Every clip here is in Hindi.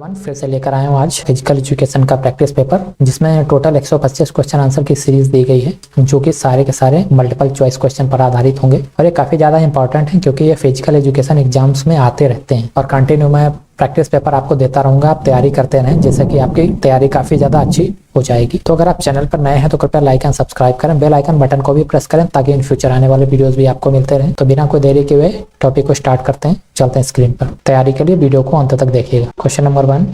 वन फिर से लेकर आया हूँ आज फिजिकल एजुकेशन का प्रैक्टिस पेपर, जिसमें टोटल 125 क्वेश्चन आंसर की सीरीज दी गई है, जो कि सारे के सारे मल्टीपल चॉइस क्वेश्चन पर आधारित होंगे। और ये काफी ज्यादा इंपॉर्टेंट है क्योंकि ये फिजिकल एजुकेशन एग्जाम्स में आते रहते हैं और कंटिन्यू मैं प्रैक्टिस पेपर आपको देता रहूंगा। आप तैयारी करते रहें, जैसे कि आपकी तैयारी काफी ज्यादा अच्छी हो जाएगी। तो अगर आप चैनल पर नए हैं तो कृपया लाइक एंड सब्सक्राइब करें, बेल आइकन बटन को भी प्रेस करें ताकि इन फ्यूचर आने वाले वीडियोस भी आपको मिलते रहें। तो बिना कोई देरी के हुए टॉपिक को स्टार्ट करते हैं, चलते हैं स्क्रीन पर। तैयारी के लिए वीडियो को अंत तक देखिएगा। क्वेश्चन नंबर 1,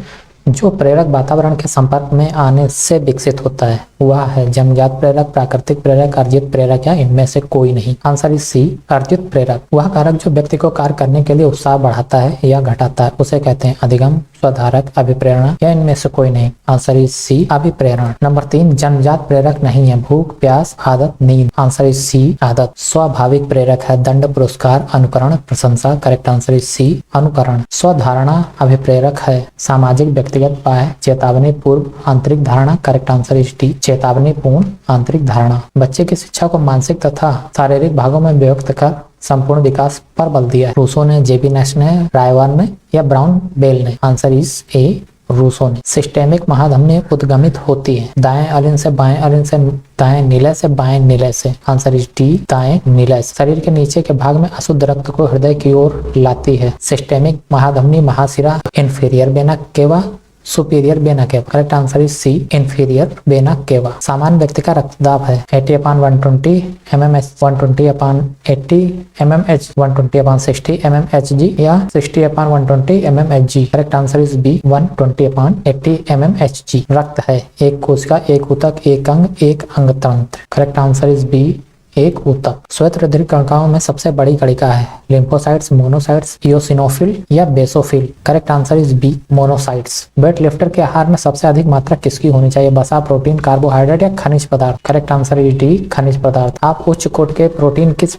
जो प्रेरक वातावरण के संपर्क में आने से विकसित होता है वह है जन्मजात प्रेरक, प्राकृतिक प्रेरक, अर्जित प्रेरक या इनमें से कोई नहीं। आंसर इज सी, अर्जित प्रेरक। वह कारक जो व्यक्ति को कार्य करने के लिए उत्साह बढ़ाता है या घटाता है उसे कहते हैं अधिगम, स्वधारक, अभिप्रेरणा या इनमें से कोई नहीं। आंसर इज सी, अभिप्रेरणा। नंबर 3, जन्मजात प्रेरक नहीं है भूख, प्यास, आदत, नींद। आंसर इज सी, आदत। स्वाभाविक प्रेरक है दंड, पुरस्कार, अनुकरण, प्रशंसा। करेक्ट आंसर इज सी, अनुकरण। स्वधारणा अभिप्रेरक है सामाजिक, व्यक्तिगत, बाह्य, चेतावनी पूर्व, आंतरिक धारणा। करेक्ट आंसर इज डी, चेतावनी पूर्ण आंतरिक धारणा। बच्चे की शिक्षा को मानसिक तथा शारीरिक भागों में विभक्त कर संपूर्ण विकास पर बल दिया है। रूसो ने, जेबी नेश ने, रायवान ने या ब्राउन बेल ने। आंसर इज ए, रूसो ने। सिस्टेमिक महाधमनी उद्गमित होती है दाएं अलिन से, बाएं अलिन से, दाएं नीले से, बाएं नीले से। आंसर इज डी, दाएं नीले से। शरीर के नीचे के भाग में अशुद्ध रक्त को हृदय की ओर लाती है। सिस्टेमिक महाधमनी महाशिरा inferior vena cava, superior vena cava. Correct answer is C, inferior vena cava. सामान्य व्यक्ति का रक्तदाब है 80/120 mmH, 120/80 mmH, 120/60 mmHg या 60/120 mmHg। Correct answer is B, 120/80 mmHg। रक्त है एक कोशिका, एक ऊतक, एक अंग, एक अंगतंत्र। करेक्ट आंसर इज बी, एक ऊतक। श्वेत रुधिर कणिकाओं में सबसे बड़ी कणिका है लिम्फोसाइट्स, मोनोसाइट्स, इओसिनोफिल या basophil. Correct answer is B, monocytes. Weight lifter के आहार में सबसे अधिक मात्रा किसकी होनी चाहिए? वसा, प्रोटीन, कार्बोहाइड्रेट या खनिज पदार्थ। करेक्ट आंसर इज डी, खनिज पदार्थ। आप उच्च कोट के प्रोटीन किस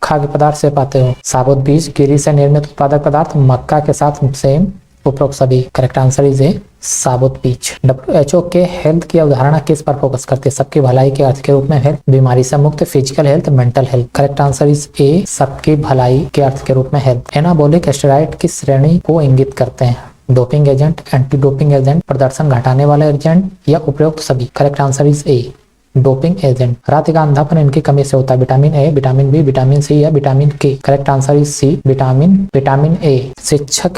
खाद्य पदार्थ से पाते हो? साबुत बीज, गिरी से निर्मित उत्पादक पदार्थ, मक्का के साथ सेम, उपरोक्त सभी। करेक्ट आंसर इज ए, साबुत बीज। WHO के हेल्थ की अवधारणा किस पर फोकस करती है? सबकी भलाई के अर्थ के रूप में हेल्थ, बीमारी से मुक्त, physical health, mental health. Correct answer is ए, सबकी भलाई के अर्थ के रूप में हेल्थ। एनाबॉलिक स्टेरॉइड किस श्रेणी को इंगित करते हैं? Doping agent, anti doping agent, प्रदर्शन घटाने वाले एजेंट या उपरोक्त सभी। Correct answer is A, doping agent. रात का अंधापन इनकी कमी से होता है? Vitamin A, vitamin B, vitamin C या vitamin K. Correct answer is C, vitamin A. शिक्षक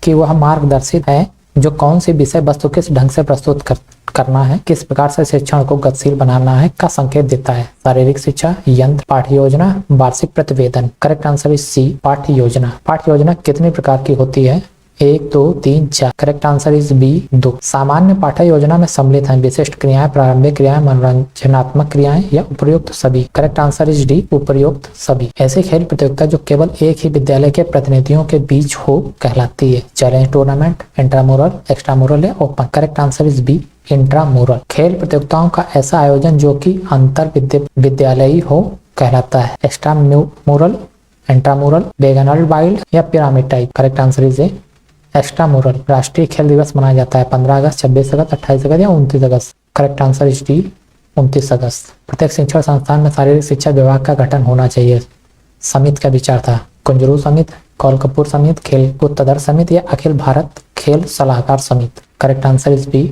की वह मार्गदर्शित है जो कौन सी विषय वस्तु किस ढंग से प्रस्तुत करना है, किस प्रकार से शिक्षण को गतिशील बनाना है का संकेत देता है? शारीरिक शिक्षा, यंत्र, पाठ्य योजना, वार्षिक प्रतिवेदन। करेक्ट आंसर इज सी, पाठ्य योजना। पाठ्य योजना कितनी प्रकार की होती है? 1, 2, 3, 4। Correct answer is B, 2। सामान्य पाठ्य योजना में सम्मिलित हैं विशिष्ट क्रियाएं, प्रारंभिक क्रियाएं, मनोरंजनात्मक क्रियाएं या उपयुक्त सभी। करेक्ट आंसर इज डी, उपयुक्त सभी। ऐसी खेल प्रतियोगिता जो केवल एक ही विद्यालय के प्रतिनिधियों के बीच हो कहलाती है? चैलेंज टूर्नामेंट, इंट्रामुरल, एक्स्ट्रामुरल या open. Correct answer is B, intramural. खेल प्रतियोगिताओं का ऐसा आयोजन जो कि अंतर विद्यालयी हो कहलाता है? एक्स्ट्रामुरल, इंट्रामुरल, वेगनल वाइल्ड या pyramid type. Correct answer is A, extramural. राष्ट्रीय खेल दिवस मनाया जाता है 15 अगस्त, 26 अगस्त, 28 अगस्त या 29 अगस्त। करेक्ट आंसर इज डी, 29 अगस्त। प्रत्येक शिक्षण संस्थान में शारीरिक शिक्षा विभाग का गठन होना चाहिए। समिति का विचार था? कुंजरू समिति, कौल कपूर समिति, खेलकूद तदर समिति या अखिल भारत खेल सलाहकार समिति। Correct answer is B,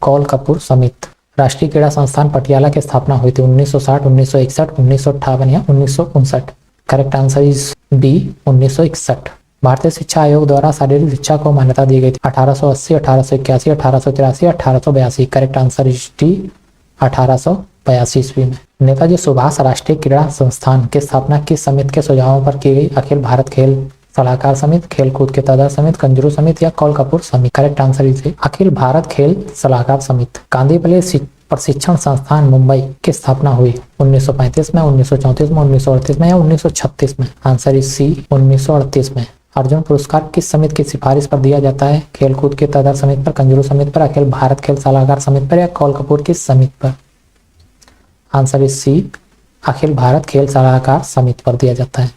Kaul Kapoor समिति। राष्ट्रीय क्रीड़ा संस्थान पटियाला की स्थापना हुई थी 1960, 1961, 1958 या 1959। Correct answer is B, 1961। भारतीय शिक्षा आयोग द्वारा शारीरिक शिक्षा को मान्यता दी गई थी 1880, 1881, 1883, 1882। करेक्ट आंसर इज डी, 1882 ईस्वी में। नेताजी सुभाष राष्ट्रीय क्रीड़ा संस्थान की स्थापना किस समिति के सुझावों पर की गई? अखिल भारत खेल सलाहकार समिति, खेलकूद के तदर समिति, कंजरू समिति या कौल कपूर समिति। करेक्ट आंसर इज अखिल भारत खेल सलाहकार समिति। कांदीवली प्रशिक्षण संस्थान मुंबई की स्थापना हुई 1935 में, 1934 में, 1938 में या 1936 में। आंसर इज सी, 1938 में। अर्जुन पुरस्कार किस समिति की सिफारिश पर दिया जाता है? खेलकूद के तदर समिति पर, कंजरू समिति पर, अखिल भारत खेल सलाहकार समिति पर या कौल कपूर की समिति पर। आंसर इज सी, अखिल भारत खेल सलाहकार समिति पर दिया जाता है।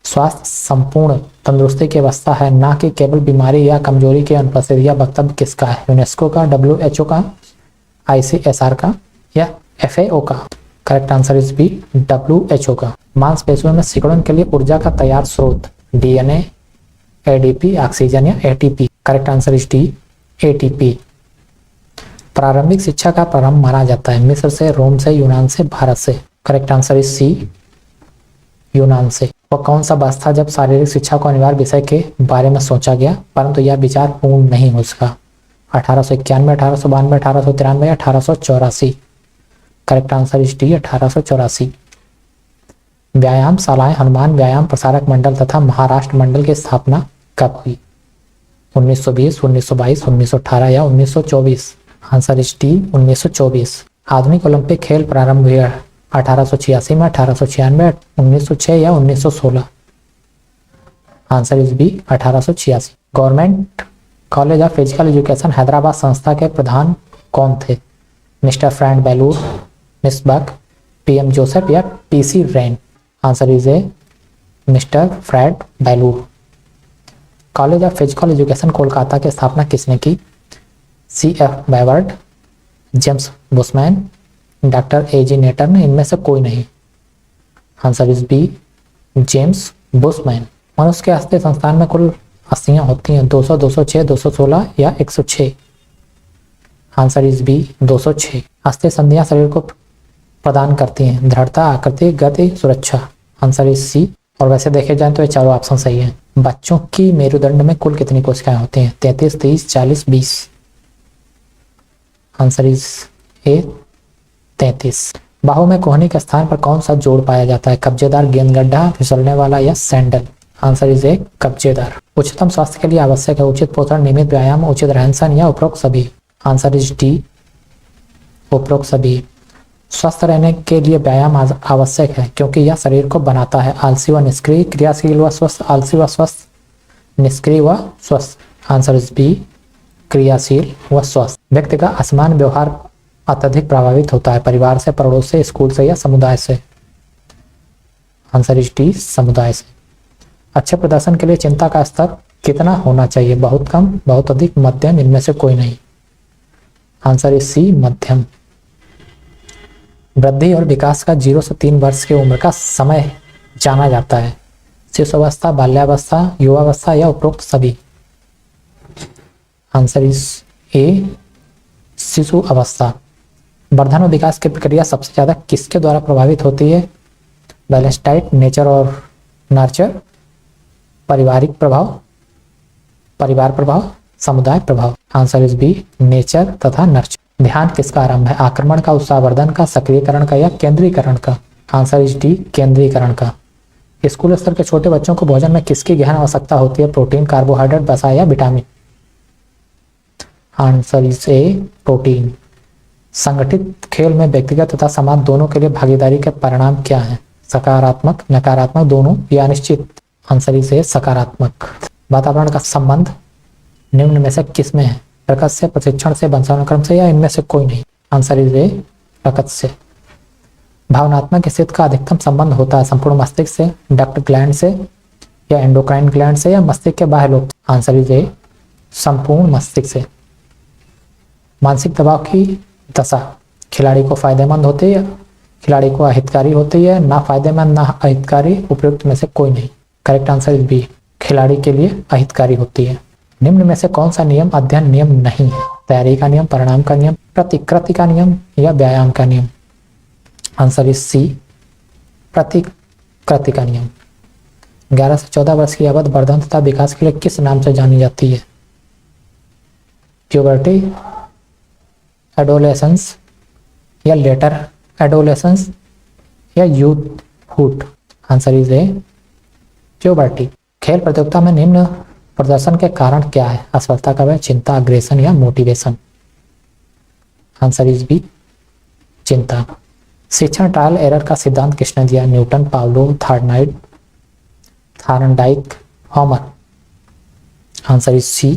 स्वास्थ्य संपूर्ण तंदुरुस्ती की अवस्था है, ना कि केवल बीमारी या कमजोरी की अनुपस्थिति। यह वक्तव्य किसका है? यूनेस्को का, WHO का, ICSR का या FAO का। Correct answer is B, WHO का। मांसपेशियों में सिकुड़न के लिए ऊर्जा का तैयार स्रोत? DNA, एडीपी ऑक्सीजन या ATP. Correct answer is D ATP. प्रारंभिक शिक्षा का प्रारंभ माना जाता है मिस्र से, रोम से, यूनान से, भारत से। करेक्ट आंसर इज सी यूनान से। वह कौन सा वर्ष था जब शारीरिक शिक्षा को अनिवार्य विषय के बारे में सोचा गया परंतु यह विचार पूर्ण नहीं हो सका? 1891, 1892, 1893 या 1884। Correct answer is D 1884। व्यायाम शालाएं हनुमान व्यायाम प्रसारक मंडल तथा महाराष्ट्र मंडल की स्थापना कब हुई? 1920, 1922, 1918 या 1924। Answer is D 1924। आधुनिक ओलंपिक खेल प्रारंभ हुए 1886 में, 1896, 1906 या 1916। Answer is B 1886। Government college of physical education Hyderabad संस्था के प्रधान कौन थे? Mister Frank Belur, miss Buck, PM Joseph या PC Wren. Answer is A mister Frank Belur. College of physical education Kolkata की स्थापना किसने की? CF Beward, James Bushman, doctor A.G. Nater ने, इनमें से कोई नहीं। Answer is B James Bushman. मनुष्य के अस्थि संस्थान में कुल अस्थियां होती हैं 200, 206, 216 या 106। Answer is B 206। अस्थि संधियां शरीर को प्रदान करती हैं दृढ़ता, आकृति, गति, सुरक्षा। Answer is C. और वैसे देखे जाए तो ये चारों ऑप्शन सही हैं। बच्चों की मेरुदंड में कुल कितनी कोशिकाएं होती हैं? 33, 30, 40, 20। आंसर इज ए 33। बाहु में कोहनी के स्थान पर कौन सा जोड़ पाया जाता है? कब्जेदार, गेंद गड्ढा, फिसलने वाला या सैंडल। आंसर इज ए कब्जेदार। उच्चतम स्वास्थ्य के लिए आवश्यक है उचित पोषण, नियमित व्यायाम, उचित रहन सहन या उपरोक्त सभी। आंसर इज डी उपरोक्त सभी। स्वस्थ रहने के लिए व्यायाम आवश्यक है क्योंकि यह शरीर को बनाता है आलसी व निष्क्रिय, क्रियाशील व स्वस्थ, आलसी व स्वस्थ, निष्क्रिय व स्वस्थ। आंसर इज बी क्रियाशील व स्वस्थ। व्यक्ति का असमान व्यवहार अत्यधिक प्रभावित होता है परिवार से, पड़ोस से, स्कूल से या समुदाय से। आंसर इज डी समुदाय से। अच्छे प्रदर्शन के लिए चिंता का स्तर कितना होना चाहिए? बहुत कम, बहुत अधिक, मध्यम, इनमें से कोई नहीं। आंसर इज सी मध्यम। वृद्धि और विकास का 0 से 3 वर्ष की उम्र का समय जाना जाता है शिशुअवस्था, बाल्यावस्था, युवावस्था या उपरोक्त सभी। आंसर इज ए शिशु अवस्था। वर्धन और विकास की प्रक्रिया सबसे ज्यादा किसके द्वारा प्रभावित होती है? बैलेंस डाइट, नेचर और नर्चर, पारिवारिक प्रभाव, परिवार प्रभाव, समुदाय प्रभाव। आंसर इज बी नेचर तथा नर्चर। ध्यान किसका आरंभ है? आक्रमण का, उत्साहवर्धन का, सक्रियकरण का या केंद्रीकरण का। आंसर इज डी केंद्रीकरण का। स्कूल स्तर के छोटे बच्चों को भोजन में किसकी गहन आवश्यकता होती है? प्रोटीन, कार्बोहाइड्रेट, वसा या vitamin. Answer is A protein. संगठित खेल में व्यक्तिगत तथा समाज दोनों के लिए भागीदारी के परिणाम क्या है? सकारात्मक, नकारात्मक, दोनों या निश्चित। आंसर इज ए सकारात्मक। वातावरण का संबंध निम्न में से किस में है? प्रकृति से, प्रशिक्षण से, वंशानुक्रम से या इनमें से कोई नहीं। आंसर इज ए प्रकृति से। भावनात्मक स्थिति का अधिकतम संबंध होता है संपूर्ण मस्तिष्क से, डक्ट ग्लैंड से या एंडोक्राइन ग्लैंड से या मस्तिष्क के बाह्य लोब। आंसर इज ए संपूर्ण मस्तिष्क से। मानसिक दबाव की दशा खिलाड़ी को फायदेमंद होती है, खिलाड़ी को अहितकारी होती है, ना फायदेमंद ना अहितकारी, उपयुक्त में से कोई नहीं। करेक्ट आंसर इज बी खिलाड़ी के लिए अहितकारी होती है। निम्न में से कौन सा नियम अध्ययन नियम नहीं है? तैयारी का नियम, परिणाम का नियम, प्रतिकृति का नियम या व्यायाम का नियम। आंसर इज सी प्रतिकृति का नियम। 11 से 14 वर्ष की अवधि वर्धन तथा विकास के लिए किस नाम से जानी जाती है? प्यूबर्टी, एडोलेसेंस या लेटर एडोलेसेंस या youthhood. Answer is A puberty. खेल प्रतियोगिता में निम्न प्रदर्शन के कारण क्या है? असफलता का भय, चिंता, अग्रेसन या मोटिवेशन। आंसर इज बी चिंता। शिक्षण ट्रायल एरर का सिद्धांत किसने दिया? Newton, Pavlov, Thorndike, Homer. Answer is C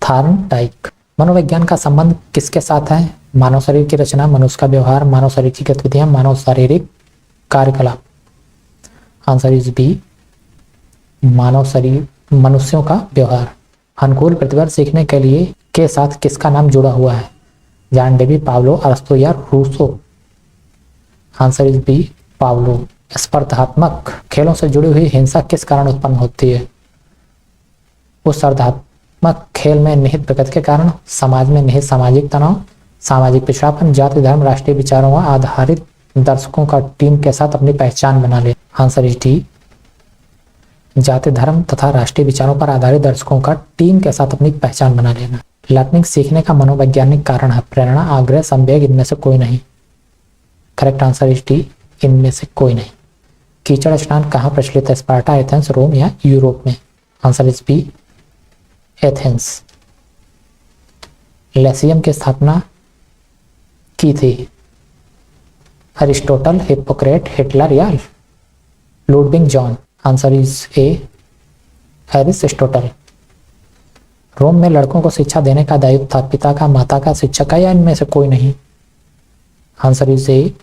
Thorndike. मनोविज्ञान का संबंध किसके साथ है? मानव शरीर की रचना, मनुष्य का व्यवहार, मानव शरीर की गतिविधियां, मानव शारीरिक कार्यकलाप। आंसर इज बी मानव शरीर, मनुष्यों का व्यवहार। अनुकूल प्रतिवर्ग सीखने के लिए के साथ किसका नाम जुड़ा हुआ है? जॉन डेवी, पावलो, अरस्तु या Rousseau. Answer is B Pavlov. स्पर्धात्मक खेलों से जुड़ी हुई हिंसा किस कारण उत्पन्न होती है? उस स्पर्धात्मक खेल में निहित प्रगति के कारण समाज में निहित सामाजिक तनाव, सामाजिक पिछड़ापन, जाति धर्म राष्ट्रीय विचारों आधारित दर्शकों का टीम के साथ अपनी पहचान बना ले। आंसर इज डी, जाति धर्म तथा राष्ट्रीय विचारों पर आधारित दर्शकों का टीम के साथ अपनी पहचान बना लेना। लर्निंग सीखने का मनोवैज्ञानिक कारण है, प्रेरणा, आग्रह, संवेग, इनमें से कोई नहीं। करेक्ट आंसर इज डी, इनमें से कोई नहीं। कीचड़ स्नान कहाँ प्रचलित है, स्पार्टा, एथेंस, रोम या यूरोप में। Answer is B, Athens. Lyceum की स्थापना की थी, अरिस्टोटल, हिप्पोक्रेट, हिटलर या Ludwig John. Answer is A, Aristotle. Rome में लड़कों को शिक्षा देने का दायित्व था पिता का, माता का, शिक्षक का या इनमें से कोई नहीं। आंसर इज ए,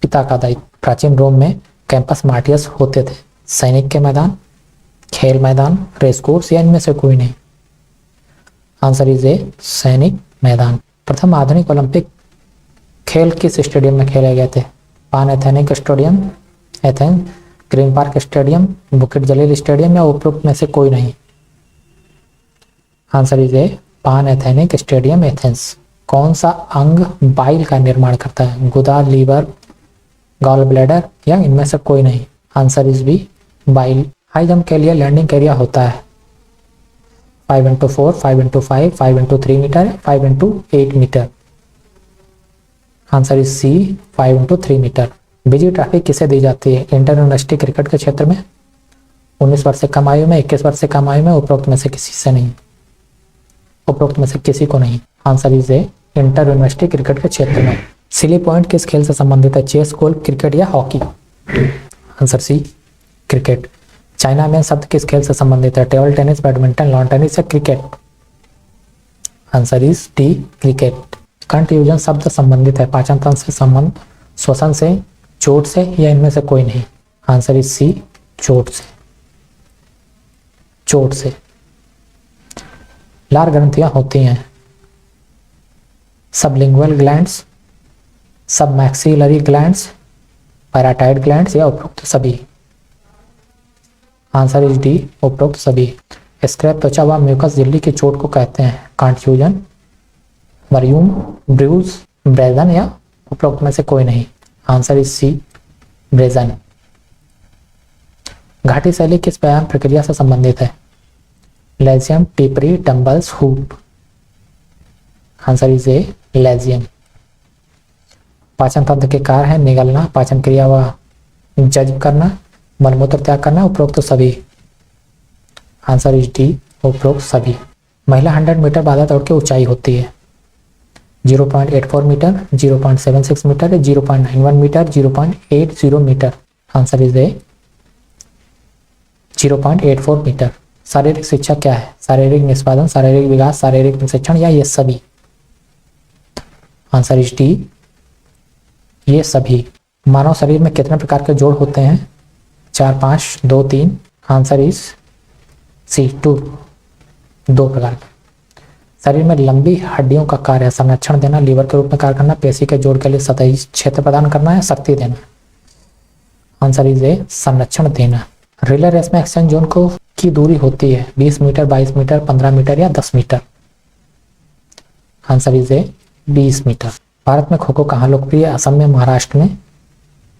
पिता का दायित्व। प्राचीन रोम में कैंपस मार्टियस होते थे, सैनिक के मैदान, खेल मैदान, रेस कोर्स या इनमें से कोई नहीं। आंसर इज ए, सैनिक मैदान। प्रथम आधुनिक ओलंपिक खेल किस स्टेडियम में खेले गए थे, Panathenaic stadium, Athens, Green Park stadium, Bukit Jalil stadium या उपरोक्त में से कोई नहीं। आंसर इज ए, पान एथेनिक स्टेडियम, एथेंस। कौन सा अंग बाइल का निर्माण करता है, गुदा, लीवर, गॉल ब्लैडर या इनमें से कोई नहीं। Answer is B, bile. High jump के लिए लैंडिंग एरिया होता है 5x4, 5x5, 5x3 metre, 5x8 metre. Answer is C, 5x3 metre. बिजी ट्रॉफी किसे दी जाती है, इंटर यूनिवर्सिटी क्रिकेट के क्षेत्र में, 19 वर्ष से कम आयु में, 21 वर्ष से कम आयु में, उपरोक्त में से किसी से नहीं, उपरोक्त में से किसी को नहीं। Answer is A, inter university cricket के क्षेत्र में। सिली पॉइंट किस खेल से संबंधित है, चेस, गोल्फ, क्रिकेट या hockey. Answer C, cricket. China में शब्द किस खेल से संबंधित है, table tennis, badminton, lawn tennis या cricket. Answer is D, cricket. Contusion शब्द संबंधित है पाचन तंत्र से, संबंध, श्वसन से, चोट से या इनमें से कोई नहीं। आंसर इज सी, चोट से, चोट से। लार ग्रंथियां होती हैं sublingual glands, submaxillary glands, parotid glands या उपरोक्त सभी। आंसर इज डी, उपरोक्त सभी। स्क्रैप त्वचा व म्यूकस झिल्ली की चोट को कहते हैं, कंफ्यूजन, मरियूम, ब्रूज, ब्रेजन या उपरोक्त में से कोई नहीं। Answer is C, brazen. घाटी शैली किस व्यायाम प्रक्रिया से संबंधित है, lezim, tipri, dumbbells, hoop. Answer is A, lezim. पाचन तंत्र के कार्य है निगलना, पाचन क्रिया व जज्ब करना, मलमूत्र त्याग करना, उपरोक्त सभी। आंसर इज डी, उपरोक्त सभी। महिला 100 मीटर बाधा दौड़ की ऊंचाई होती है 0.84 metre, 0.76 metre, 0.91 metre, 0.80 metre. Answer is A, 0.84 metre. शारीरिक शिक्षा क्या है, शारीरिक निष्पादन, शारीरिक विकास, शारीरिक प्रशिक्षण या ये सभी। आंसर इज डी, ये सभी। मानव शरीर में कितने प्रकार के जोड़ होते हैं, 4, 5, 2, 3। आंसर इज सी, 2 प्रकार के। शरीर में लंबी हड्डियों का कार्य है संरक्षण देना, लीवर के रूप में कार्य करना, पेशी के जोड़ के लिए सतही क्षेत्र प्रदान करना है, शक्ति देना। आंसर इज ए, संरक्षण देना। रिले रेस में एक्सचेंज जोन को की दूरी होती है 20 मीटर, 22 मीटर, 15 मीटर या 10 metre. Answer is A, 20 metre. भारत में खो खो कहाँ लोकप्रिय है, असम में, महाराष्ट्र में,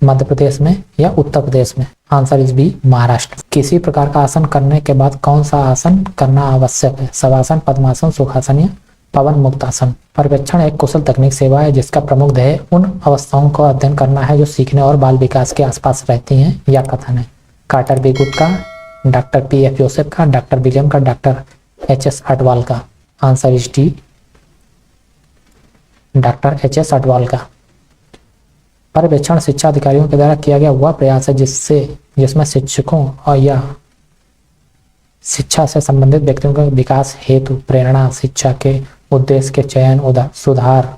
मध्य प्रदेश में या उत्तर प्रदेश में। Answer is B, Maharashtra. किसी प्रकार का आसन करने के बाद कौन सा आसन करना आवश्यक है, शवासन, पद्मासन, सुखासन या पवन मुक्त आसन। पर्यवेक्षण एक कुशल तकनीक सेवा है जिसका प्रमुख ध्येय उन अवस्थाओं को अध्ययन करना है जो सीखने और बाल विकास के आसपास रहती हैं या कथन है। कार्टर बी गुड का, डॉक्टर P.F. जोसेफ का, डॉक्टर विलियम का, डॉक्टर H.S. अडवाल का। Answer is D, doctor H.S. Adwal का। पर्यवेक्षण शिक्षा अधिकारियों के द्वारा किया गया वह प्रयास है जिसमें शिक्षकों और या शिक्षा से संबंधित व्यक्तियों के विकास हेतु प्रेरणा, शिक्षा के उद्देश्य के चयन, सुधार,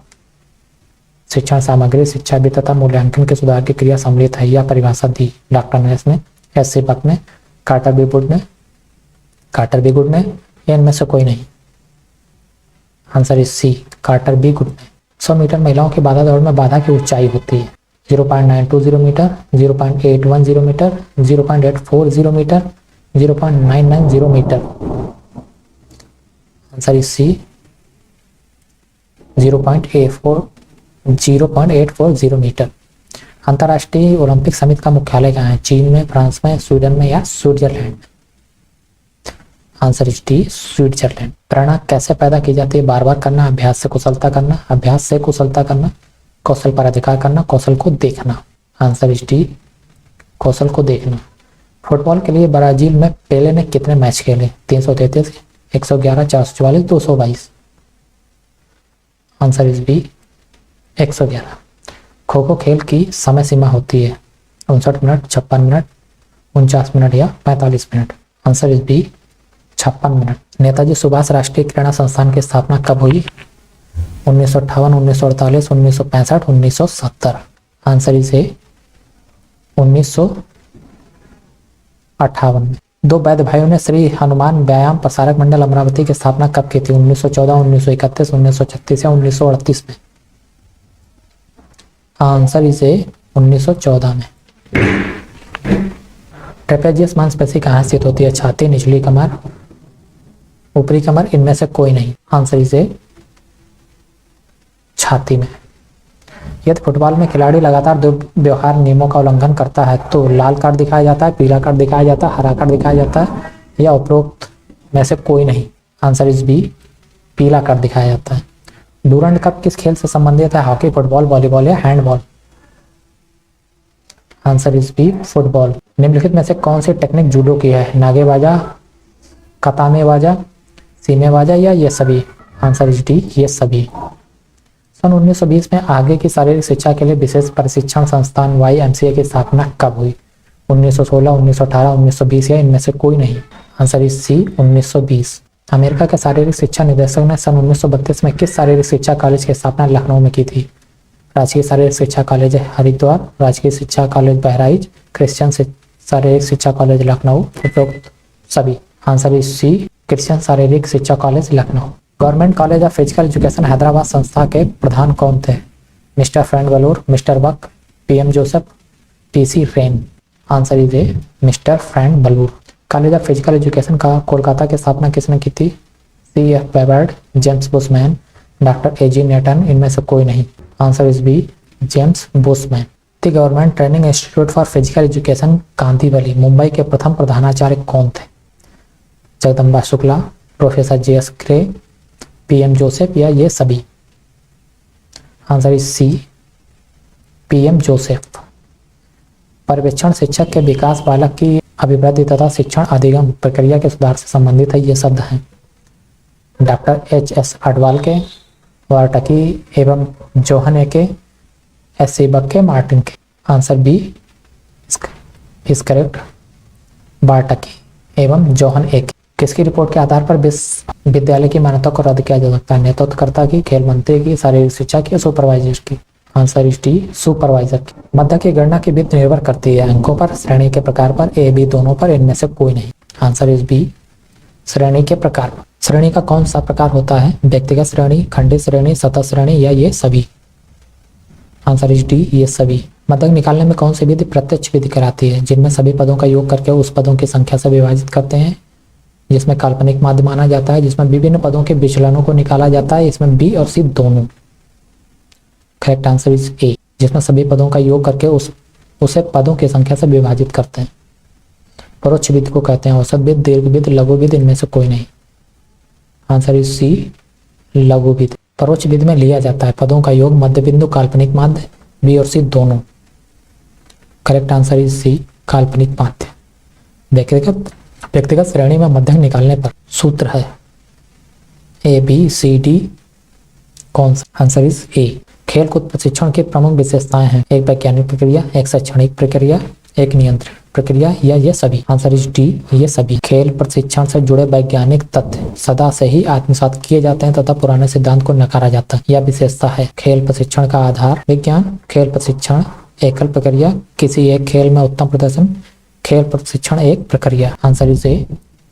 शिक्षण सामग्री, शिक्षा विधि तथा मूल्यांकन के सुधार की क्रिया सम्मिलित है। यह परिभाषा दी डॉक्टर नेस ने, S.C. बक ने, कार्टर बी गुड ने या इनमें से कोई नहीं। Answer is C, Carter B Good ने। 100 मीटर महिलाओं की बाधा दौड़ में बाधा की ऊंचाई होती है 0.920 metre, 0.810 metre, 0.840 metre, 0.990 metre. Answer is C 0.840 metre. अंतर्राष्ट्रीय ओलंपिक समिति का मुख्यालय कहाँ है? चीन में, फ्रांस में, स्वीडन में या Switzerland? Answer is D Switzerland. प्रेरणा कैसे पैदा की जाती है? बार बार करना, अभ्यास से कुशलता करना, अभ्यास से कुशलता करना, कौशल पर अधिकार करना, कौशल को देखना। आंसर इज डी कौशल को देखना। फुटबॉल के लिए ब्राजील में पेले ने कितने मैच खेले? 333, 111, 444, 222? Answer is B 111। खो खो खेल की समय सीमा होती है 59 मिनट, 56 मिनट, 49 मिनट या 45 minute? Answer is B 56 minute. Netaji Subhash राष्ट्रीय क्रीड़ा संस्थान की स्थापना कब हुई? 1958, 1948, 1965, 1970? आंसर इज ए 1958 में। दो वैद्य भाइयों ने श्री हनुमान व्यायाम प्रसारक मंडल अमरावती की स्थापना कब की थी? 1914, 1931, 1936 या 1938 में? आंसर इज ए 1914 में। ट्रेपेजियस मांसपेशी कहाँ स्थित होती है? छाती, निचली कमर, ऊपरी कमर, इनमें से कोई नहीं? आंसर इज ए छाती में। यदि फुटबॉल में खिलाड़ी लगातार दुर्व्यवहार नियमों का उल्लंघन करता है तो लाल कार्ड दिखाया जाता है, पीला कार्ड दिखाया जाता है, हरा कार्ड दिखाया जाता है या उपरोक्त में से कोई नहीं? आंसर इज बी पीला कार्ड दिखाया जाता है। डूरंड कप किस खेल से संबंधित है? हॉकी, फुटबॉल, वॉलीबॉल या handball? Answer is B football. निम्नलिखित में से कौन सी टेक्निक जूडो की है? नागेबाजा, कतामेबाजा, सीमेबाजा या ये सभी? आंसर इज डी ये सभी। सन 1920 में आगे की शारीरिक शिक्षा के लिए विशेष प्रशिक्षण संस्थान YMCA की स्थापना कब हुई? 1916, 1918, 1920 या इनमें से कोई नहीं? Answer is C 1920। अमेरिका के शारीरिक शिक्षा निदेशक ने सन 1932 में किस शारीरिक शिक्षा कॉलेज की स्थापना लखनऊ में की थी? राजकीय शारीरिक शिक्षा कॉलेज हरिद्वार, राजकीय शिक्षा कॉलेज बहराइच, क्रिश्चियन शारीरिक शिक्षा कॉलेज लखनऊ, उपरोक्त सभी? आंसर इज सी क्रिश्चियन शारीरिक शिक्षा college Lucknow. Government college of physical education Hyderabad संस्था के प्रधान कौन थे? Mister Frank Belur, mister Buck, PM Joseph, PC Wren? Answer is A mister Frank Belur. College of physical education का कोलकाता की स्थापना किसने की थी? CF Beward, James Bushman, doctor AG Naten, इनमें से कोई नहीं? Answer is B James Bushman. The government training institute for physical education Kandivali Mumbai के प्रथम प्रधानाचार्य कौन थे? Jagdamba Shukla, professor JS Gray, PM Joseph या ये सभी? Answer is C PM Joseph. पर्यवेक्षण शिक्षक के विकास, बालक की अभिवृद्धि तथा शिक्षण अधिगम प्रक्रिया के सुधार से संबंधित है, ये शब्द हैं डॉक्टर HS अडवाल के, वार्टकी एवं जोहन के, SC बक के, मार्टिन के? आंसर बी इज करेक्ट, वार्टकी एवं जोहन के। किसकी रिपोर्ट के आधार पर विश्वविद्यालय की मान्यता को रद्द किया जा सकता है? नेतृत्वकर्ता की, खेल मंत्री की, शारीरिक शिक्षा की या सुपरवाइजर की? आंसर इज डी सुपरवाइजर की। मध्य की गणना की विधि निर्भर करती है अंकों पर, श्रेणी के प्रकार पर, A, B दोनों पर, इनमें से कोई नहीं? आंसर इज बी श्रेणी के प्रकार पर। श्रेणी का कौन सा प्रकार होता है? व्यक्तिगत श्रेणी, खंडित श्रेणी, सतत श्रेणी या ये सभी? आंसर इज डी ये सभी। मध्यक निकालने में कौन सी विधि प्रत्यक्ष विधि कराती है? जिनमें सभी पदों का योग करके उस पदों की संख्या से विभाजित करते हैं, जिसमें काल्पनिक माध्य माना जाता है, जिसमें विभिन्न पदों के विचलनों को निकाला जाता है, इसमें B और C दोनों? करेक्ट आंसर इज ए, जिसमें सभी पदों का योग करके उसे पदों की संख्या से विभाजित करते हैं। परोक्ष विधि को कहते हैं औसत विधि, दीर्घ विधि, लघु विधि, इनमें से कोई नहीं? आंसर इज सी लघु विधि। परोक्ष विधि में लिया जाता है पदों का योग, मध्य बिंदु, काल्पनिक माध्य, B और C दोनों? करेक्ट आंसर इज सी काल्पनिक माध्य। व्यक्तिगत श्रेणी में मध्यक निकालने पर सूत्र है ABCD, कौन सा? आंसर इज ए। खेलकूद प्रशिक्षण की प्रमुख विशेषताएं हैं? एक वैज्ञानिक प्रक्रिया, एक शैक्षणिक प्रक्रिया, एक नियंत्रित प्रक्रिया या ये सभी? आंसर इज डी ये सभी। खेल प्रशिक्षण से जुड़े वैज्ञानिक तथ्य सदा से ही आत्मसात किए जाते हैं तथा पुराने सिद्धांत को नकारा जाता है, यह विशेषता है। खेल प्रशिक्षण का आधार विज्ञान, खेल प्रशिक्षण एकल प्रक्रिया, किसी एक खेल में उत्तम प्रदर्शन, खेल प्रशिक्षण एक प्रक्रिया? आंसर इज ए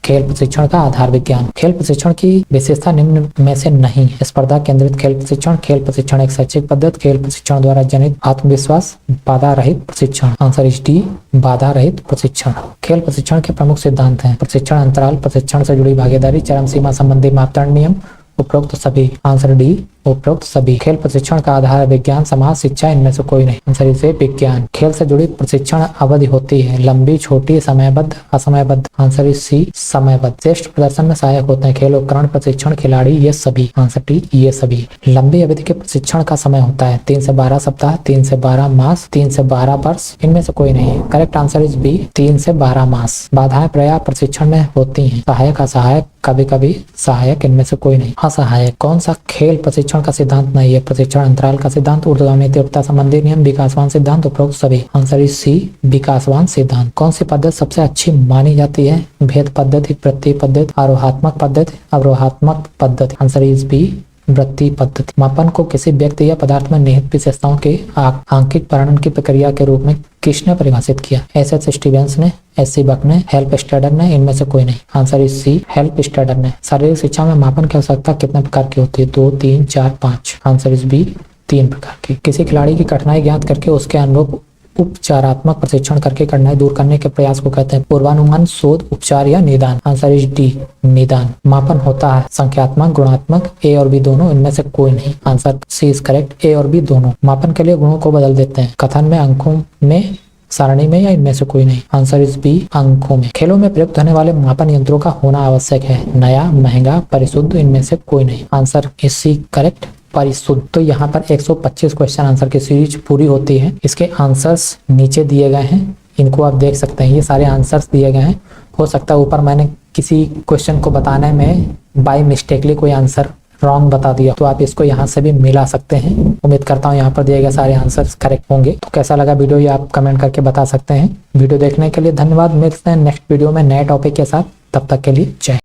खेल प्रशिक्षण का आधार विज्ञान। खेल प्रशिक्षण की विशेषता निम्न में से नहीं है। स्पर्धा केंद्रित खेल प्रशिक्षण एक शैक्षिक पद्धति, खेल प्रशिक्षण द्वारा जनित आत्मविश्वास, बाधा रहित प्रशिक्षण। आंसर इज डी, बाधा रहित प्रशिक्षण। खेल प्रशिक्षण के प्रमुख सिद्धांत हैं प्रशिक्षण अंतराल, प्रशिक्षण से जुड़ी भागीदारी, चरम सीमा संबंधी मापदंड नियम, उपरोक्त सभी। आंसर डी, उपरोक्त सभी। खेल प्रशिक्षण का आधार विज्ञान, समाज, शिक्षा, इनमें से कोई नहीं। आंसर इसे विज्ञान। खेल से जुड़ी प्रशिक्षण अवधि होती है लंबी, छोटी, समयबद्ध, असमयबद्ध। आंसर इज सी, समयबद्ध। श्रेष्ठ प्रदर्शन में सहायक होते हैं खेल उपकरण, प्रशिक्षण, खिलाड़ी, ये सभी। आंसर डी, ये सभी। लंबी अवधि के प्रशिक्षण का समय होता है 3 से 12 सप्ताह, 3 से 12 मास, 3 से 12 वर्ष, इनमें से कोई नहीं है। करेक्ट आंसर इज बी, 3 से 12 मास। बाधाएं पर्याप्त प्रशिक्षण में होती हैं सहायक, असहायक, कभी कभी सहायक, इनमें से कोई नहीं। असहायक। कौन सा खेल प्रशिक्षण का सिद्धांत नहीं है? प्रशिक्षण अंतराल का सिद्धांत, ऊर्ध्वगामी तीव्रता संबंधी नियम, विकासवान सिद्धांत, उपरोक्त सभी। आंसर इज सी, विकासवान सिद्धांत। कौन सी पद्धति सबसे अच्छी मानी जाती है? भेद पद्धति, वृत्ति पद्धति, आरोहात्मक पद्धति, अवरोहात्मक पद्धति। आंसर इज बी, वृत्ति पद्धति। मापन को किसी व्यक्ति या पदार्थ में निहित विशेषताओं के आंकिक वर्णन की प्रक्रिया के रूप में किसने परिभाषित किया? एस स्टीवेंस ने, एस बक ने, हेल्प स्टेडर ने, इनमें से कोई नहीं। आंसर इज सी, हेल्प स्टेडर ने। शारीरिक शिक्षा में मापन की आवश्यकता कितने प्रकार की होती है? 2, 3, 4, 5। आंसर इज बी, 3 प्रकार की। किसी खिलाड़ी की कठिनाई ज्ञात करके उसके अनुरूप उपचारात्मक प्रशिक्षण करके कठिनाई दूर करने के प्रयास को कहते हैं पूर्वानुमान, शोध, उपचार या निदान। आंसर इज डी, निदान। मापन होता है संख्यात्मक, गुणात्मक, ए और बी दोनों, इनमें से कोई नहीं। आंसर सी इज करेक्ट, ए और बी दोनों। मापन के लिए गुणों को बदल देते हैं कथन में, अंकों में, सारणी में, या इनमें से कोई नहीं। आंसर इज बी, अंकों में। खेलों में प्रयुक्त होने वाले मापन यंत्रों का होना आवश्यक है नया, महंगा, परिशुद्ध, इनमें से कोई नहीं। आंसर इज सी करेक्ट, परिशुद्ध। तो यहाँ पर 125 क्वेश्चन आंसर की सीरीज पूरी होती है। इसके आंसर्स नीचे दिए गए हैं, इनको आप देख सकते हैं। ये सारे आंसर्स दिए गए हैं। हो सकता है ऊपर मैंने किसी क्वेश्चन को बताने में बाय मिस्टेकली कोई आंसर रॉन्ग बता दिया, तो आप इसको यहाँ से भी मिला सकते हैं। उम्मीद करता हूँ यहाँ पर दिए गए सारे आंसर्स करेक्ट होंगे। तो कैसा लगा वीडियो ये आप कमेंट करके बता सकते हैं। वीडियो देखने के लिए धन्यवाद। मिलते हैं नेक्स्ट वीडियो में नए टॉपिक के साथ। तब तक के लिए जय।